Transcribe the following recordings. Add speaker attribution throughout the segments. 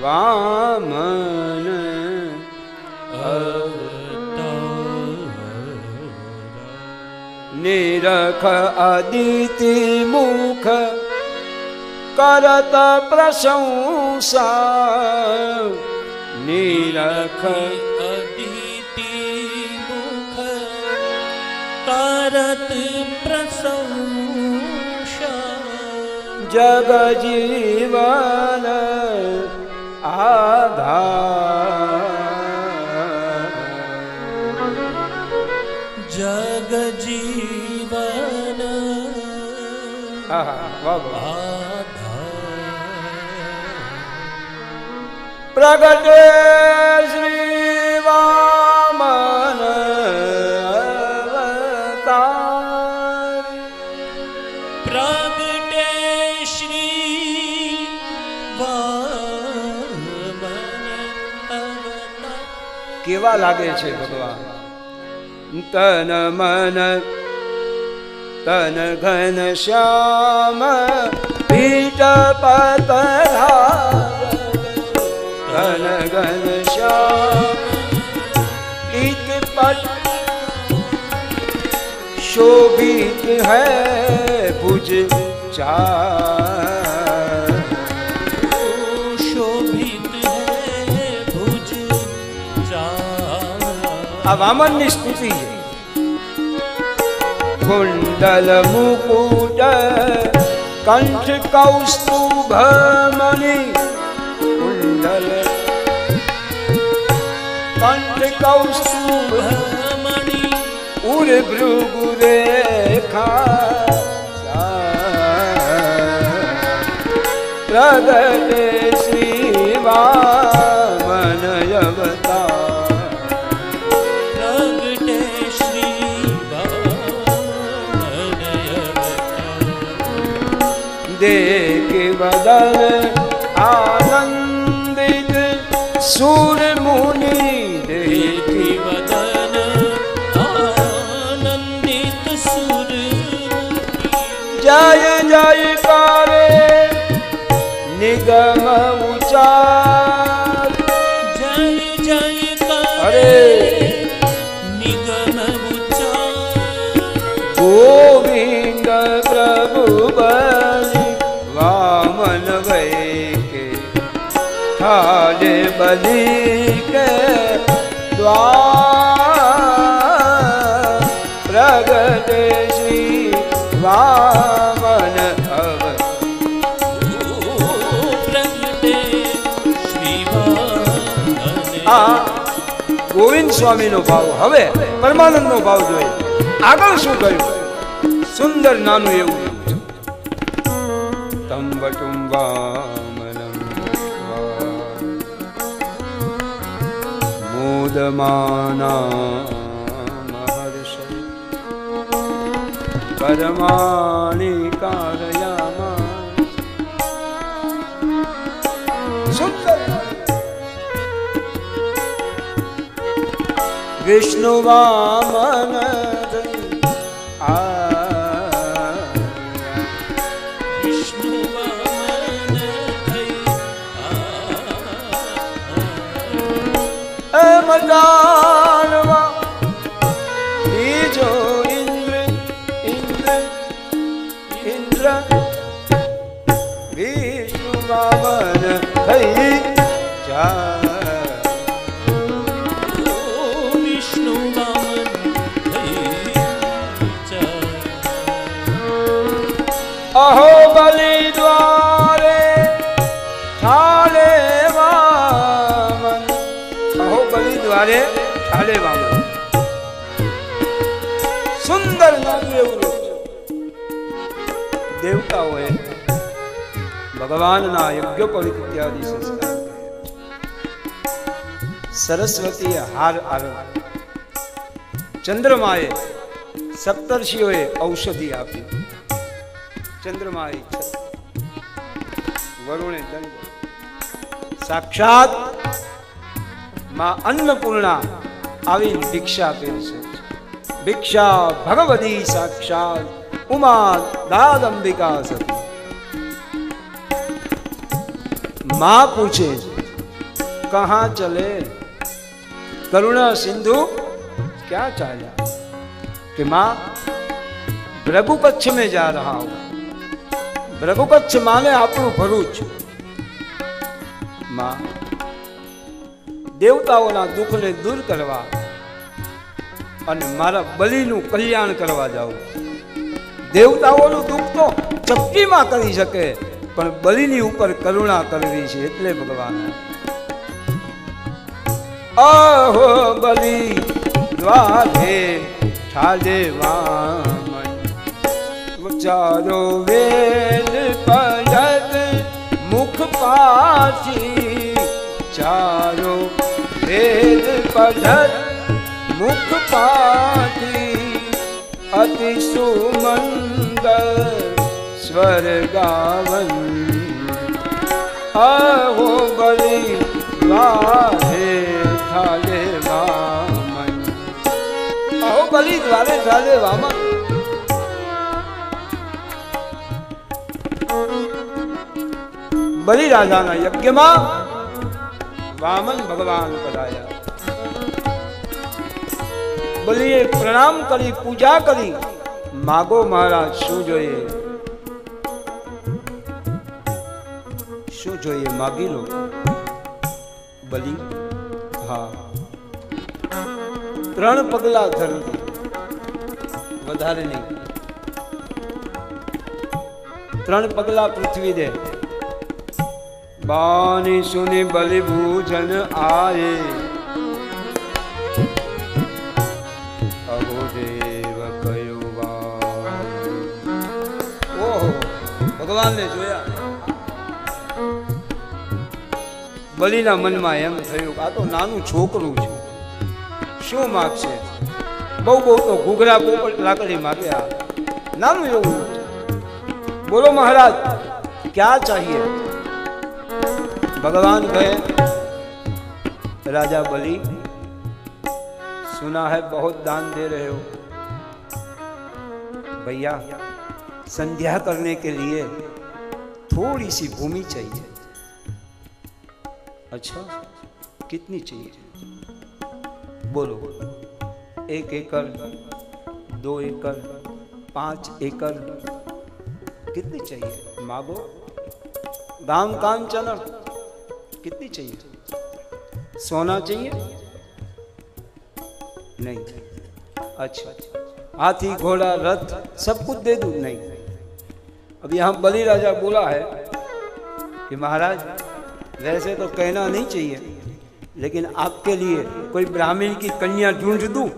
Speaker 1: વામન નિરખ અદિતિ મુખ કરત પ્રશંસા નિરખ
Speaker 2: અદિતિ મુખ કરત પ્રશંસા
Speaker 1: જગ જીવન આધાર
Speaker 2: જગ જીવન આધાર
Speaker 1: પ્રગટે શ્રી વામન અવતાર
Speaker 2: પ્રગટે શ્રી વામન અવતાર.
Speaker 1: કેવા લાગે છે ભગવાન? તન મન તન ઘન શ્યામ પીઠ પતરા તન ઘન શ્યામ ઈત પટ शोभित है भुज चार
Speaker 2: शोभित है भुज चार.
Speaker 1: આ વામનની સ્તુતિ છે. कुंडल मुकुट कंठ कौस्तुभ मणि कुंडल कंठ कौस्तुभ
Speaker 2: मणि
Speaker 1: उर भृगु रेखा प्रगटे श्री वामन अवतार
Speaker 2: प्रगटे श्री वामन अवतार.
Speaker 1: देख बदन आनंदित सूर मुनि
Speaker 2: देखी वदन आनंदित सुर
Speaker 1: जय जयकारे निगम उचार
Speaker 2: जय जयकारे
Speaker 1: अरे
Speaker 2: निगम उचार.
Speaker 1: गोविंद प्रभु बलि वामन भय के थाले बलि के द्वार प्रगटे श्री वामन
Speaker 2: प्रगटे श्री वामन.
Speaker 1: आ गोविंद स्वामी नो भाव हवे परमानंद नो भाव જોઈએ આગળ શું કહ્યું સુંદર નાનું એવું તમ વટું વામનમ મોદમાના મહર્ષ પરમાણિ કારયામા સુંદર विष्णु वामन
Speaker 2: विष्णु वामन
Speaker 1: मदानवा जो इंद्र इंद्र इंद्र विष्णु वामन जा अहो बलि द्वारे ठाले वामन अहो बलि द्वारे ठाले वामन सुंदर नाम એવું દેવતાઓએ ભગવાનના યજ્ઞોપવિત ઇત્યાદિ સંસ્કાર સરસ્વતીએ હાર આરંભ ચંદ્રમાએ સપ્તર્ષિઓએ ઔષધિ આપી चंद्रमाई वरुणे दंड साक्षात मां अन्नपूर्णा आवी दीक्षा आपे छे भिक्षा भगवती साक्षात उमा दादंबिका सती मां पूछे कहाँ चले करुणा सिंधु क्या चाहा कि माँ भृगुकच्छ में जा रहा हूं। भृगुकच्छ माने આપણું ભરૂચ। माँ દેવતાઓના દુઃખને દૂર કરવા અને મારા બલિનું કલ્યાણ કરવા જાઉં। દેવતાઓનું દુઃખ તો ચપટીમાં કરી શકે પણ બલિની ઉપર કરુણા કરવી છે એટલે ભગવાન। આહો બલિ દ્વારે ઠાલે વામન ચારો વેદ પઢત મુખ પાછી। चारो वेद पढ़त मुख पाठी अति सुमंगल स्वर गावन। आहो बलि द्वारे ठाले वामन। आहो बलि द्वारे ठाले वामन। बलि राजाना यज्ञ में वामन भगवान पधार्या। बलिए प्रणाम करी पूजा करी मागो महाराज शू जोईए शू जोईए मागी लो। बलि हाँ 3 पगला धर वधारे नहीं 3 पगला पृथ्वी दे। बानी सुनी बलि भूजन आए अहो देव कयो ओहो भगवान ने जोया। बलिना मन में एम थयुं आ तो नानु छोकरू छे शुं मागशे। बहु बहु तो घूघरा पोपट लाकड़ी माग्या नानु एवुं। बोलो महाराज क्या चाहिए। भगवान कहे राजा बलि सुना है बहुत दान दे रहे हो। भैया संध्या करने के लिए थोड़ी सी भूमि चाहिए। अच्छा कितनी चाहिए। बोलो 1 एकड़ 2 एकड़ 5 एकड़ कितनी चाहिए मांगो। दाम कांचन कितनी चाहिए। सोना चाहिए नहीं। अच्छा हाथी घोड़ा रथ सब कुछ दे दूं नहीं। अब यहाँ बलि राजा बोला है कि महाराज वैसे तो कहना नहीं चाहिए लेकिन आपके लिए कोई ब्राह्मण की कन्या ढूंढ दूं।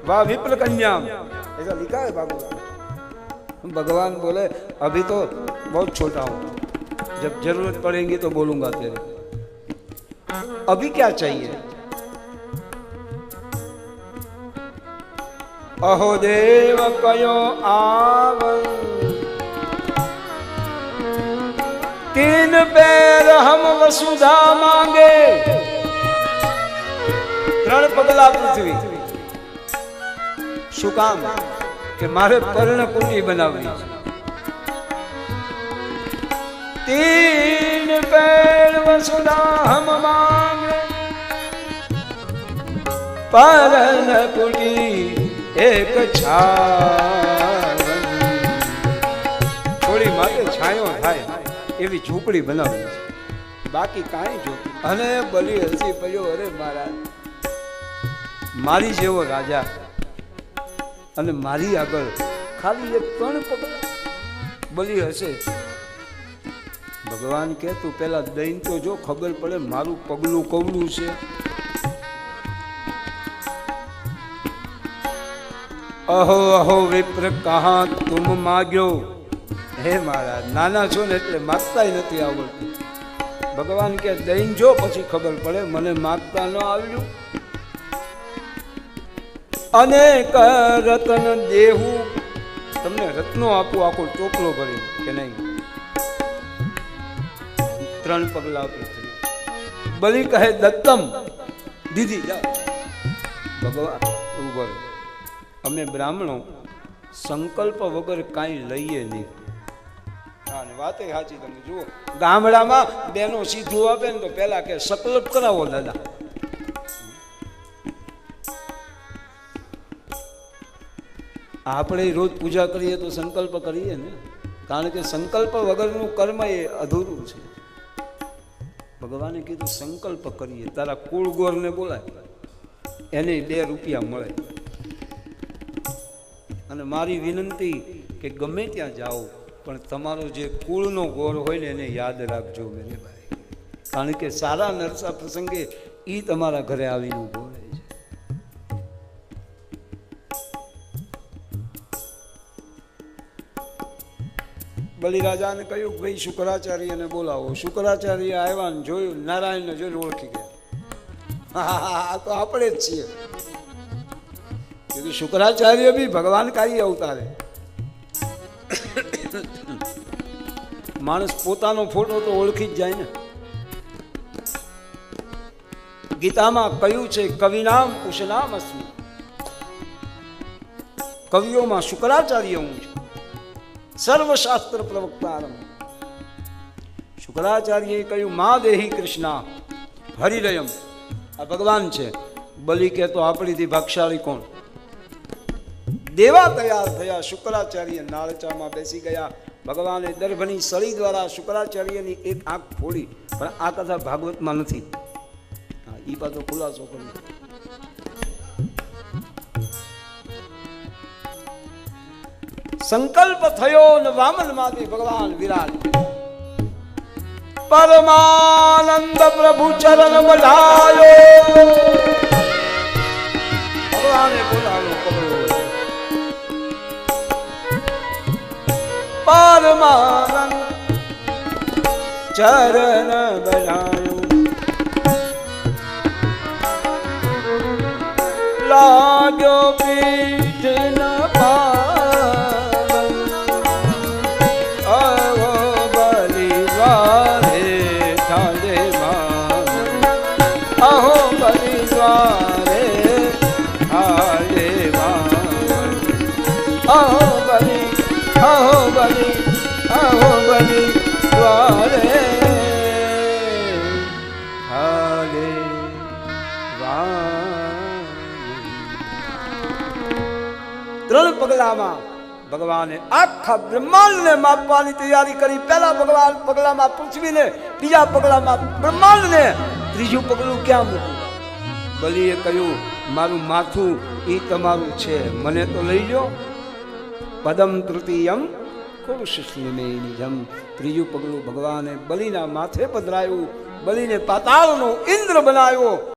Speaker 1: वाह विप्र कन्या ऐसा लिखा है बाबू। भगवान बोले अभी तो बहुत छोटा हूं जब जरूरत पड़ेगी तो बोलूंगा तेरे। अभी क्या चाहिए। अहो देव कयो आवन 3 पैर हम वसुधा मांगे। 3 पगला पृथ्वी શું કામ કે મારે પર્ણકુટી બનાવવી છે। 3 पैर वसुधा हम मांगे पर्णकुटी एक छावन। થોડી માટે છાયો થાય એવી ઝૂંપડી બનાવવી છે બાકી કાંઈ જોતું। અને બલિ હસી પડ્યો અરે મહારાજ મારી જેવો રાજા અને મારી આગળ ખાલી 3 પગલા। બલિ હસે। ભગવાન કે તું પેલા દઈને તો જો ખબર પડે મારું પગલું કવલું છે। अहो अहो विप्र कहाँ तुम माग्यो। हे महाराज नाना छो ने એટલે માગતા નથી આવડતું। ભગવાન કે દઈને જો પછી ખબર પડે મને માગતા ન આવ્યું। अनेक रतन देहू તમને રત્નો આપું આખો ટોપલો ભરી કે નહીં। 3 પગલા પૃથ્વી। બલિ કહે દત્તમ દીદી જાઓ। ભગવાન ઉભો અમે બ્રાહ્મણો સંકલ્પ વગર કાંઈ લઈએ નહીં। વાતે સાચી. તમે જુઓ ગામડામાં બેનો સીધું આપે ને તો પેલા કે સંકલ્પ કરાવો દાદા. આપણે રોજ પૂજા કરીએ તો સંકલ્પ કરીએ ને, કારણ કે સંકલ્પ વગરનું કર્મ એ અધૂરું છે. ભગવાને કીધું સંકલ્પ કરીએ. તારા કુળ ગોરને બોલાય, એને 2 રૂપિયા મળે. અને મારી વિનંતી કે ગમે ત્યાં જાઓ પણ તમારો જે કુળનો ગોર હોય ને એને યાદ રાખજો મેરે ભાઈ, કારણ કે સારા નરસા પ્રસંગે એ તમારા ઘરે આવીને ઉભો રહે છે. બલિરાજાને કહ્યું ભાઈ શુક્રાચાર્યને બોલાવો. શુક્રાચાર્ય આવ્યા ને જોયું, નારાયણને જોઈને ઓળખી ગયા. આ તો આપણે જ છીએ. क्योंकि शुक्राचार्य भी भगवान का ही अवतार है. मानस पोतानो फोटो तो ओळखी ज जाए ने. गीता में कह्युं छे कविनाम कुशनाम अस्मि. कवियों में शुक्राचार्य हूँ छुं, सर्वशास्त्र प्रवक्तारम. शुक्राचार्य कह्युं मा देही कृष्णा हरिरयम. आ भगवान छे. बलि के तो आपणी थी भागशाળી कोण? देवा तैयार थया. शुक्राचार्य नाळचा में बेसी गया. भगवाने दर्भनी सળી द्वारा शुक्राचार्यनी एक आंख फोड़ी. पण आ कथा भागवत में नहीं. ई पाछो खुलासो कर्यो. संकल्प थयो न वामन माथी भगवान विराज. परमानंद प्रभु चरण बजायो. भगवाने बोलावो करो. परमानंद चरण बजायो. लाग्यो पीठ न पावन. आवो बलि द्वारे ठाले मावन. अहो बलि द्वारे ठाले मावन. अहो बलि द्वारे ठाले ત્રણ પગલામાં ભગવાને આખા બ્રહ્માંડને માપવાની તૈયારી કરી. પહેલા ભગવાન પગલામાં પૃથ્વીને, બીજા પગલામાં બ્રહ્માંડને, ત્રીજું પગલું ક્યાં મૂકવું? બલિએ કહ્યું મારું માથું એ તમારું છે, મને તો લઈ લો. પદમ તૃતીયમ કુરુષિમેનિજમ. ત્રીજું પગલું ભગવાને બલિના માથે પધરાયું. બલિને પાતાળનો ઇન્દ્ર બનાવ્યો.